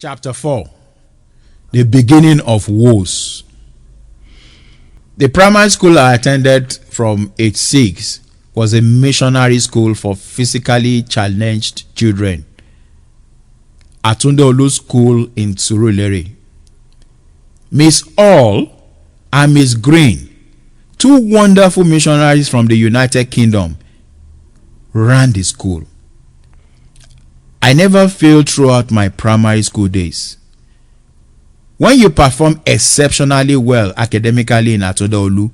Chapter 4. The beginning of WOES. The primary school I attended from age 6 was a missionary school for physically challenged children. Atunde Olu School in Surulere. Miss All and Miss Green, two wonderful missionaries from the United Kingdom, ran the school. I never failed throughout my primary school days. When you perform exceptionally well academically in Atunde Olu,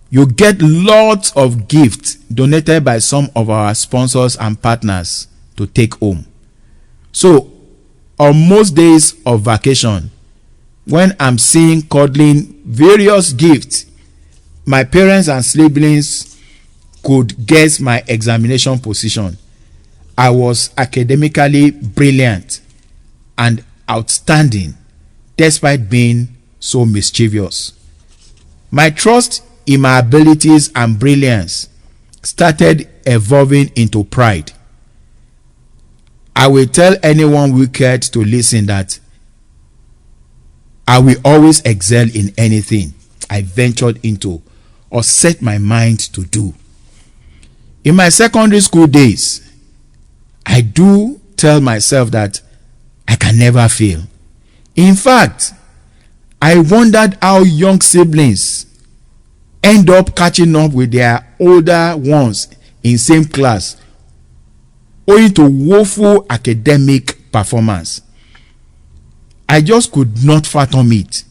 you get lots of gifts donated by some of our sponsors and partners to take home. So, on most days of vacation, when I'm seeing cuddling various gifts, my parents and siblings could guess my examination position. I was academically brilliant and outstanding despite being so mischievous. My trust in my abilities and brilliance started evolving into pride. I will tell anyone wicked to listen that I will always excel in anything I ventured into or set my mind to do. In my secondary school days, I do tell myself that I can never fail. In fact, I wondered how young siblings end up catching up with their older ones in same class owing to woeful academic performance. I just could not fathom it.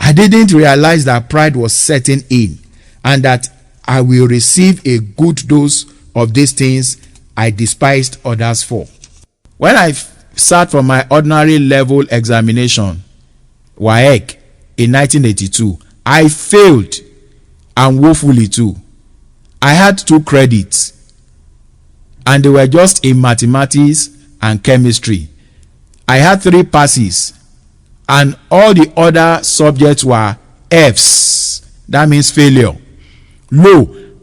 I didn't realize that pride was setting in and that I will receive a good dose of these things I despised others for. When I sat for my ordinary level examination, WAEC, in 1982, I failed, and woefully too. I had 2 credits, and they were just in mathematics and chemistry. I had 3 passes, and all the other subjects were Fs. That means failure.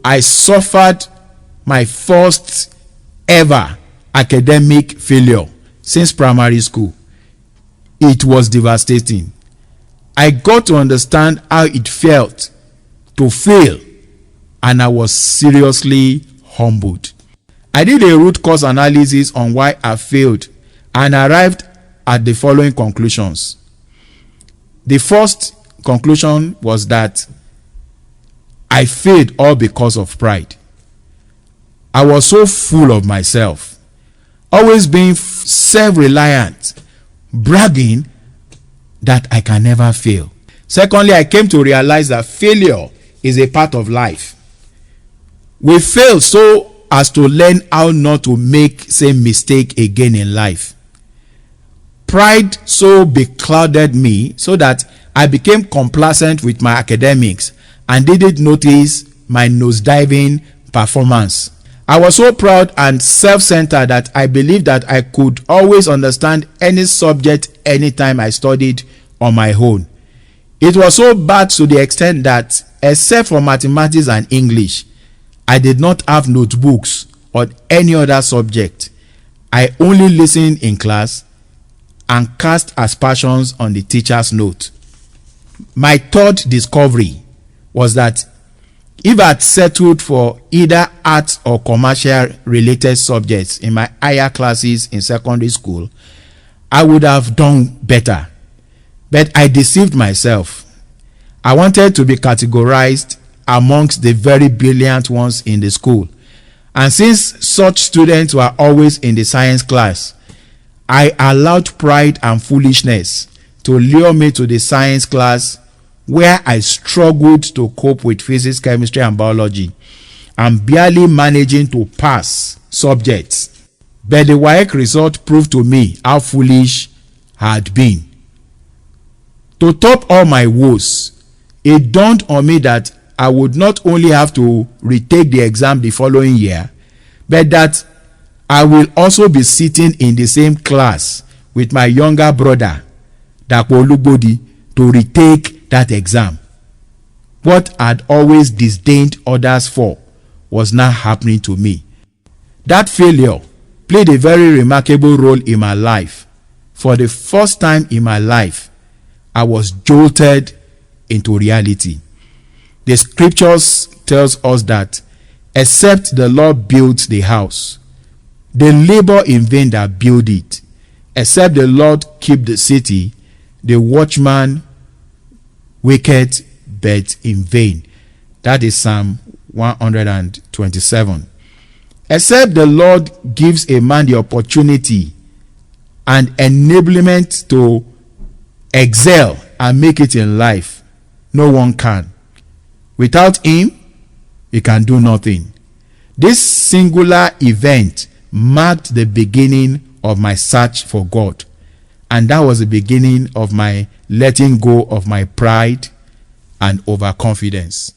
I suffered my first ever academic failure since primary school. It was devastating. I got to understand how it felt to fail, and I was seriously humbled. I did a root cause analysis on why I failed and arrived at the following conclusions. The first conclusion was that I failed all because of pride. I was so full of myself, always being self-reliant, bragging that I can never fail. Secondly, I came to realize that failure is a part of life. We fail so as to learn how not to make same mistake again in life. Pride so beclouded me so that I became complacent with my academics and didn't notice my nosediving performance. I was so proud and self-centered that I believed that I could always understand any subject anytime I studied on my own. It was so bad to the extent that, except for mathematics and English, I did not have notebooks or any other subject. I only listened in class and cast aspersions on the teacher's note. My third discovery was that if I had settled for either arts or commercial related subjects in my higher classes in secondary school, I would have done better. But I deceived myself. I wanted to be categorized amongst the very brilliant ones in the school. And since such students were always in the science class, I allowed pride and foolishness to lure me to the science class, where I struggled to cope with physics, chemistry, and biology, and barely managing to pass subjects. But the WAEC result proved to me how foolish I had been. To top all my woes, it dawned on me that I would not only have to retake the exam the following year, but that I will also be sitting in the same class with my younger brother, Kola Olugbodi, to retake that exam. What I'd always disdained others for was now happening to me. That failure played a very remarkable role in my life for the first time in my life, I was jolted into reality. The scriptures tells us that except the Lord builds the house, they labor in vain that build it. Except the Lord keep the city, the watchman waketh but in vain. That is Psalm 127. Except the Lord gives a man the opportunity and enablement to excel and make it in life, no one can. Without him, he can do nothing. This singular event marked the beginning of my search for God, and that was the beginning of my letting go of my pride and overconfidence.